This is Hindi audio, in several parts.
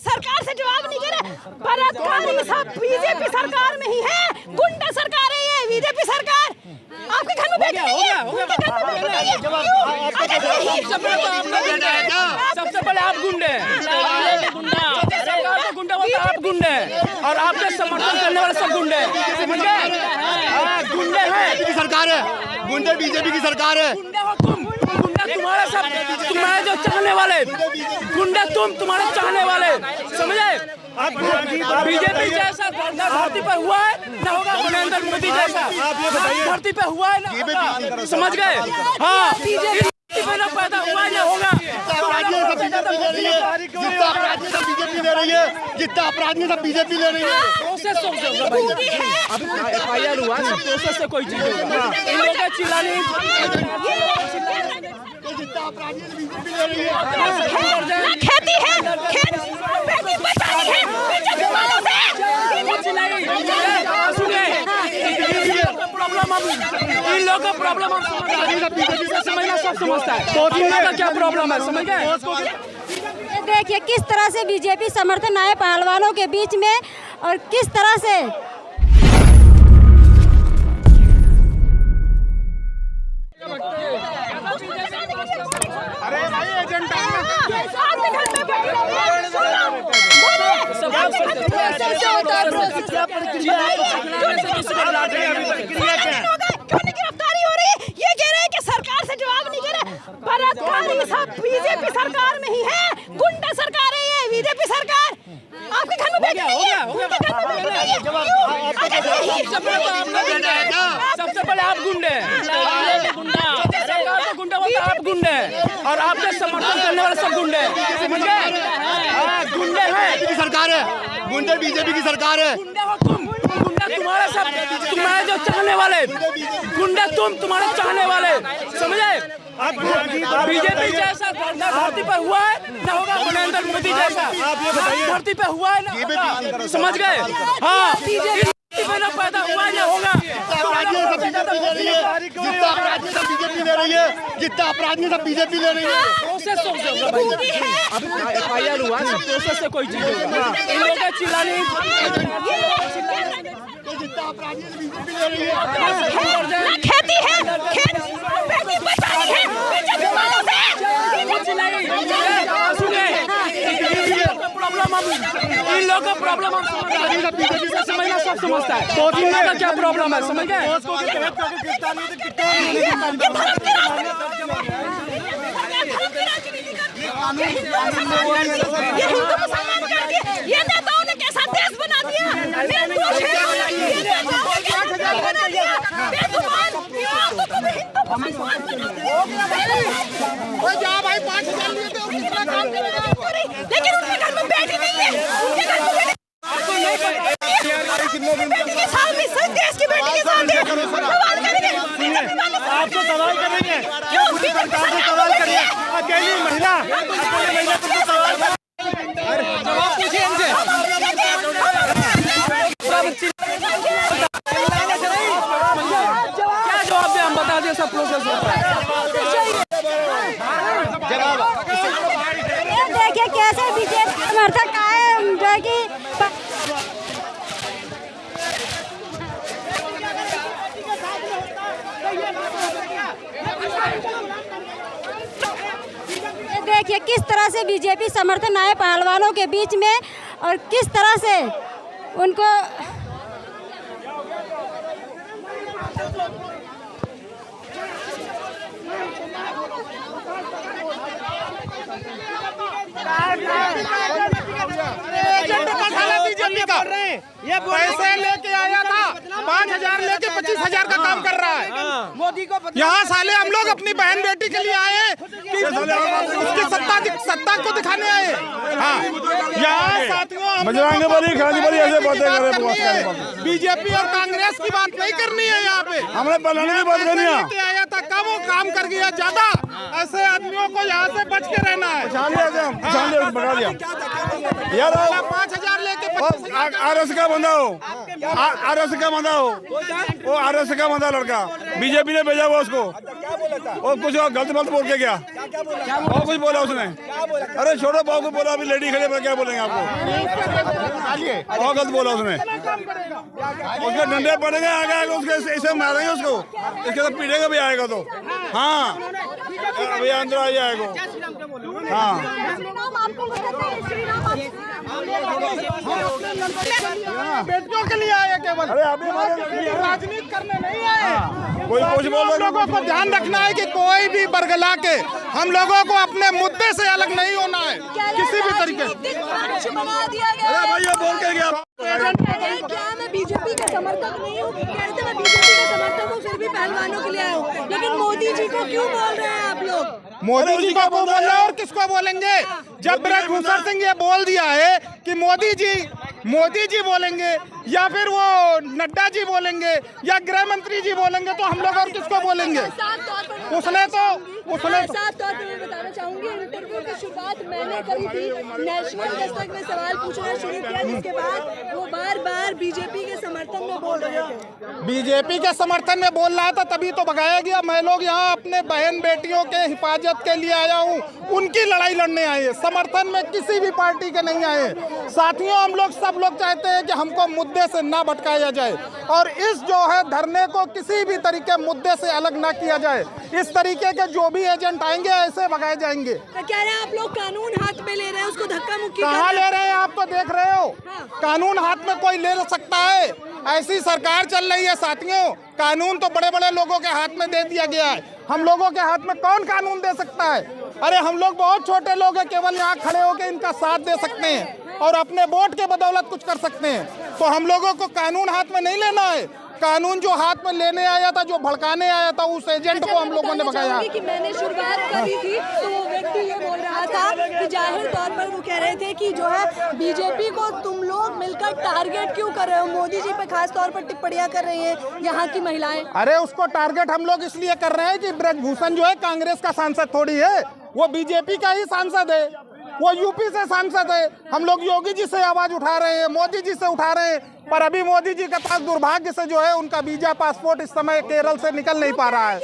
सरकार से जवाब नहीं दे रहे। बलात्कारी सब बीजेपी सरकार में ही है, गुंडा सरकार है ये बीजेपी सरकार। आपके घर में बैठी है, सबसे पहले आप गुंडे, सरकार का गुंडा बोलता आप गुंडे और आपके समर्थन करने वाले सब गुंडे, समझ गए? गुंडे हैं, सरकार है, गुंडे बीजेपी की सरकार है। गुंडे हो तुम, गुंडा तुम्हारे सब, तुम्हारे जो चाहने वाले गुंडा, तुम्हारे चाहने वाले, समझे? बीजेपी जैसा धरती पर हुआ है ना होगा, नरेंद्र मोदी जैसा धरती पे हुआ है ना होगा, समझ गए? हाँ, बीजेपी पे ना पैदा हुआ है ना होगा। जितना अपराध सब बीजेपी ले रही है, जितना अपराध सब बीजेपी ले रही है। प्रोसेस होगा भाई, अब FIR हुआ सब प्रोसेस से कोई चीज होगा, इन लोगों का चिल्लाने जितना अपराध बीजेपी ले रही है। खेती है, बेटी बचानी है, इन लोगों का प्रॉब्लम हम समझना, सब समझता है, तो इन लोगों का क्या प्रॉब्लम है, समझ गए? देखिए किस तरह से बीजेपी समर्थन आए पहलवानों के बीच में और किस तरह से अरे भाई एजेंट गिरफ्तारी हो रही है, ये कह रहे हैं कि सरकार से जवाब नहीं दे रहे। बलात्कारी सब बीजेपी सरकार में ही है, गुंडा सरकार है ये बीजेपी सरकार। आपके घर में बैठी है, सबसे पहले आप गुंडे, सरकार का गुंडा बोलता आप गुंडे और आपके समर्थन करने वाले सब गुंडे, समझ गए? गुंडे हैं, सरकार है, गुंडे बीजेपी की सरकार है। गुंडे हो तुम, गुंडा तुम्हारे सब, तुम्हारे जो चाहने वाले गुंडा, तुम्हारे चाहने वाले, समझे? बीजेपी जैसा धरती पर हुआ है ना होगा, नरेंद्र मोदी जैसा धरती पे हुआ है ना होगा, समझ गए? हाँ, बीजेपी पे ना पैदा हुआ है ना होगा। जितना अपराध सब बीजेपी ले रही है, जितना अपराध सब बीजेपी ले रही है। प्रोसेस होगा भाई, अब FIR हुआ सब प्रोसेस से कोई चीज होगा, इन लोगों का चिल्लाने जितना अपराध बीजेपी ले रही है। खेती है, बेटी बचानी है, इन लोगों का प्रॉब्लम हम समझना, सब समझता है, तो इन लोगों का क्या प्रॉब्लम है, समझ गए? ये नेताओं ने कैसा देश बना दिया, जा भाई 5,000 लिए थे, उसका काम करेगा। लेकिन उनके घर में बैठी नहीं है, उनके घर में साल में सब देश की बेटी के साथ सवाल करेंगे, आपको सवाल करेंगे, सरकार से सवाल करिए, अकेली महिला पर सवाल जवाब पूछिए इनसे, क्या जवाब दे, हम बता दिए सब प्रोसेस होता है। देखिए कैसे बीजेपी समर्थक आए जो कि देखिए किस तरह से बीजेपी समर्थन आए पहलवानों के बीच में और किस तरह से उनको बीजेपी का ये पैसे लेके आया था, 5,000 लेके 25,000 का काम कर रहा है मोदी को। यहाँ साले हम लोग अपनी बहन बेटी के लिए आए कि उसकी सत्ता को दिखाने आए। हाँ, यहाँ साथियों बजरंग बली खाली बली ऐसे बातें करे, बीजेपी और कांग्रेस की बात नहीं करनी है यहाँ पे, हमने बनाने की बात करनी है। आया था कब वो काम कर गया ज्यादा, ऐसे आदमियों को यहाँ से बच के रहना है। बता दिया यार, 5,000 लेके RS का बंदा हो, RS का बंदा हो, वो RS का बंदा लड़का, बीजेपी ने भेजा हुआ उसको। और कुछ और गलत बोल के क्या और कुछ बोला उसने? अरे छोड़ो बाबू को बोला, अभी लेडी खड़े पर क्या बोलेंगे आपको? और गलत बोला उसने, उसके डंडे पड़ेंगे आगे आगे, उसके ऐसे मारेंगे उसको, इसके तो पीड़ेगा भी आएगा तो। हाँ अभी अंदर आ जाएगा। हाँ बेटियों के लिए आए केवल, अरे अभी राजनीति करने नहीं आए। कोई कुछ बोल हम लोगों को ध्यान रखना है कि कोई भी बरगला के हम लोगों को अपने मुद्दे से अलग नहीं होना है किसी भी तरीके से। बना दिया गया। अरे भाई ये बोल के गया क्या मैं बीजेपी का समर्थक नहीं हूँ? कहते मैं बीजेपी का समर्थक हूँ, फिर भी पहलवानों के लिए आया हूँ। लेकिन मोदी जी को क्यों बोल रहे हैं आप लोग? मोदी जी को बोल रहे हैं और किसको बोलेंगे? जब ब्रजभूषण सिंह ये बोल दिया है कि मोदी जी बोलेंगे या फिर वो नड्डा जी बोलेंगे या गृह मंत्री जी बोलेंगे तो हम लोग और किसको बोलेंगे? उसने साफ तौर पर मैं बताना चाहूंगी, इंटरव्यू की शुरुआत मैंने करी थी, नेशनल दस्तक में सवाल पूछना शुरू किया, जिसके बाद वो बार बीजेपी के समर्थन में बोल रहे थे। बीजेपी के समर्थन में बोल रहा था तभी तो भगाया गया। मैं लोग यहाँ अपने बहन बेटियों के हिफाजत के लिए आया हूँ, उनकी लड़ाई लड़ने आए हैं, समर्थन में किसी भी पार्टी के नहीं आए। साथियों हम लोग सब लोग चाहते हैं कि हमको मुद्दे से ना भटकाया जाए और इस जो है धरने को किसी भी तरीके मुद्दे से अलग ना किया जाए। इस तरीके के जो भी एजेंट आएंगे ऐसे भगाए जाएंगे। तो कह रहे हैं आप लोग कानून हाथ में ले रहे हैं, उसको धक्का मुक्की कहाँ ले रहे हैं? आप तो देख रहे हो कानून हाथ में कोई ले सकता है? ऐसी सरकार चल रही है साथियों, कानून तो बड़े बड़े लोगों के हाथ में दे दिया गया है, हम लोगों के हाथ में कौन कानून दे सकता है? अरे हम लोग बहुत छोटे लोग हैं, केवल यहाँ खड़े होकर इनका साथ दे सकते हैं और अपने वोट के बदौलत कुछ कर सकते हैं। तो हम लोगों को कानून हाथ में नहीं लेना है। कानून जो हाथ में लेने आया था, जो भड़काने आया था, उस एजेंट को हम लोगों ने भगाया। कि मैंने शुरुआत करी थी तो वो व्यक्ति ये बोल रहा था कि जाहिर तौर पर वो कह रहे थे कि जो है बीजेपी को तुम लोग मिलकर टारगेट क्यों कर रहे हो, मोदी जी पे खास तौर पर टिप्पणियां कर रही हैं यहाँ की महिलाएं। अरे उसको टारगेट हम लोग इसलिए कर रहे हैं कि ब्रजभूषण जो है कांग्रेस का सांसद थोड़ी है, वो बीजेपी का ही सांसद है, वो यूपी से सांसद है। हम लोग योगी जी से आवाज उठा रहे हैं, मोदी जी से उठा रहे हैं, पर अभी मोदी जी के पास दुर्भाग्य से जो है उनका वीजा पासपोर्ट इस समय केरल से निकल नहीं पा रहा है।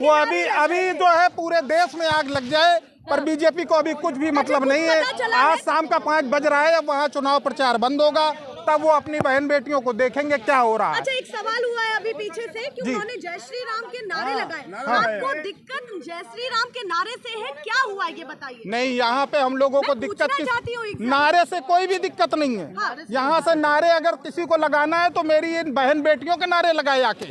वो अभी जो है पूरे देश में आग लग जाए, पर बीजेपी को अभी कुछ भी मतलब नहीं है। आज शाम का 5 बज रहा है, अब वहाँ चुनाव प्रचार बंद होगा, तब वो अपनी बहन बेटियों को देखेंगे क्या हो रहा है। अच्छा एक सवाल हुआ है अभी पीछे से कि उन्होंने जय श्री राम के नारे लगाए, आपको दिक्कत जय श्री राम के नारे से है, क्या हुआ ये बताइए? नहीं, यहाँ पे हम लोगों को दिक्कत नारे से कोई भी दिक्कत नहीं है। यहाँ से नारे अगर किसी को लगाना है तो मेरी इन बहन बेटियों के नारे लगाए आके,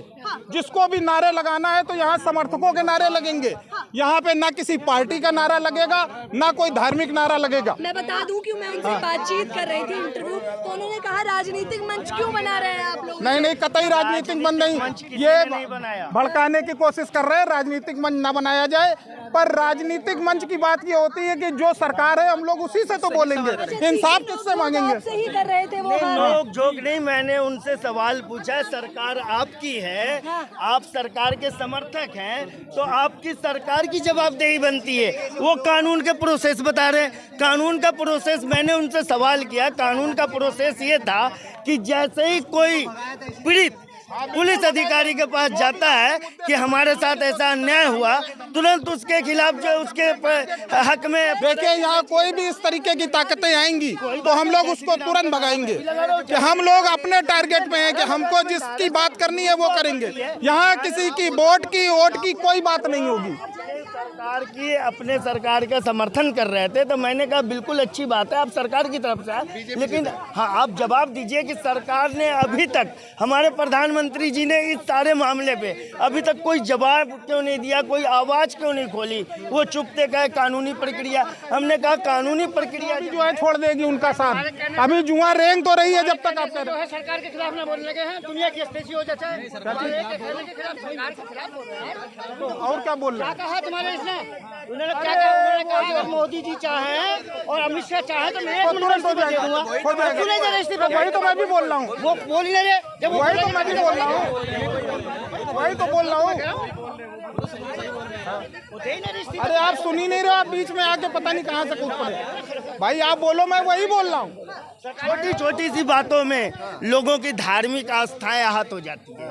जिसको भी नारे लगाना है तो यहाँ समर्थकों के नारे लगेंगे। यहाँ पे ना किसी पार्टी का नारा लगेगा, ना कोई धार्मिक नारा लगेगा। मैं बता दूं कि मैं उनसे बातचीत कर रही थी इंटरव्यू, तो उन्होंने कहा राजनीतिक मंच क्यों बना रहे हैं आप लोग? नहीं, कतई राजनीतिक मंच नहीं, ये भड़काने की कोशिश कर रहे हैं। राजनीतिक मंच ना बनाया जाए, पर राजनीतिक मंच की बात ये होती है कि जो सरकार है हम लोग उसी से तो बोलेंगे, इंसाफ किससे मांगेंगे? सही कर रहे थे वो लोग जोक नहीं, मैंने उनसे सवाल पूछा, सरकार आपकी है, आप सरकार के समर्थक हैं, तो आपकी सरकार की जवाबदेही बनती है। वो कानून के प्रोसेस बता रहे हैं, कानून का प्रोसेस, मैंने उनसे सवाल किया, कानून का प्रोसेस ये था कि जैसे ही कोई पीड़ित पुलिस अधिकारी के पास जाता है कि हमारे साथ ऐसा अन्याय हुआ, तुरंत उसके खिलाफ जो उसके हक में, देखिए यहाँ कोई भी इस तरीके की ताकतें आएंगी तो हम लोग उसको तुरंत भगाएंगे कि हम लोग अपने टारगेट में हैं कि हमको जिसकी बात करनी है वो करेंगे। यहाँ किसी की वोट की कोई बात नहीं होगी। सरकार की अपने सरकार का समर्थन कर रहे थे तो मैंने कहा बिल्कुल अच्छी बात है, आप सरकार की तरफ से है, लेकिन हाँ आप जवाब दीजिए कि सरकार ने अभी तक, हमारे प्रधानमंत्री जी ने इस सारे मामले पे अभी तक कोई जवाब क्यों नहीं दिया, कोई आवाज क्यों नहीं खोली, वो चुपते गए। कानूनी प्रक्रिया, हमने कहा कानूनी प्रक्रिया जो है छोड़ देगी उनका साथ, अभी जुआ रेंग तो रही है जब तक आप सरकार के खिलाफ ना बोलने लगे हैं, दुनिया की स्टेसी हो जाता है, और क्या बोल रहे हैं? कहा तुम्हारे इसने, उन्होंने क्या कहा, उन्होंने कहा अगर मोदी जी चाहें और अमित शाह चाहे तो मैं तुरंत हो जाएगा, वही तो मैं भी बोल रहा हूँ, वो बोल ही नहीं रहे, जब वही तो मैं भी बोल रहा हूँ, वही तो बोल रहा हूँ। अरे आप सुन ही नहीं रहे, आप बीच में आके पता नहीं कहाँ से कूद पड़े। भाई आप बोलो, मैं वही बोल रहा हूँ। छोटी छोटी सी बातों में लोगों की धार्मिक आस्थाएं आहत हो जाती है।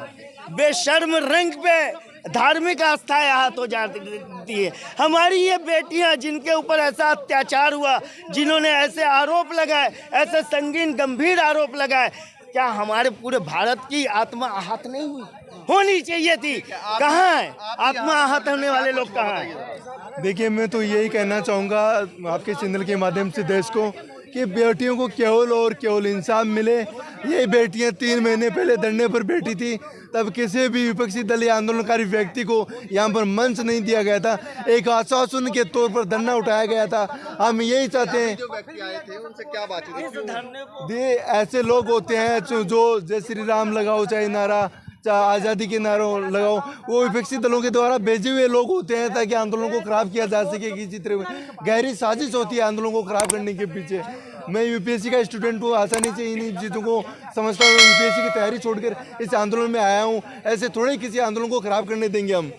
बेशर्म रंग पे धार्मिक आस्था आहत हो जाती है। हमारी ये बेटियां जिनके ऊपर ऐसा अत्याचार हुआ, जिन्होंने ऐसे आरोप लगाए, ऐसे संगीन गंभीर आरोप लगाए, क्या हमारे पूरे भारत की आत्मा आहत नहीं हुई? होनी चाहिए थी। कहाँ है आत्मा आहत होने वाले लोग, कहाँ हैं? देखिए, मैं तो यही कहना चाहूँगा आपके चैनल के माध्यम से देश को कि बेटियों को केवल और केवल इंसाफ मिले। ये बेटियां 3 महीने पहले धरने पर बैठी थी, तब किसी भी विपक्षी दल या आंदोलनकारी व्यक्ति को यहाँ पर मंच नहीं दिया गया था, एक आश्वासन के तौर पर धरना उठाया गया था। हम यही चाहते हैं, जो व्यक्ति आए थे उनसे क्या बातचीत? ऐसे लोग होते हैं जो जय श्री राम लगाओ चाहे नारा, चाहे आज़ादी के नारों लगाओ, वो विपक्षी दलों के द्वारा भेजे हुए लोग होते हैं ताकि आंदोलन को खराब किया जा सके। किसी तरह गहरी साजिश होती है आंदोलन को खराब करने के पीछे। मैं यूपीएससी का स्टूडेंट हूँ, आसानी से इन चीज़ों को समझता हूँ। यूपीएससी की तैयारी छोड़कर इस आंदोलन में आया हूँ। ऐसे थोड़े किसी आंदोलन को खराब करने देंगे हम।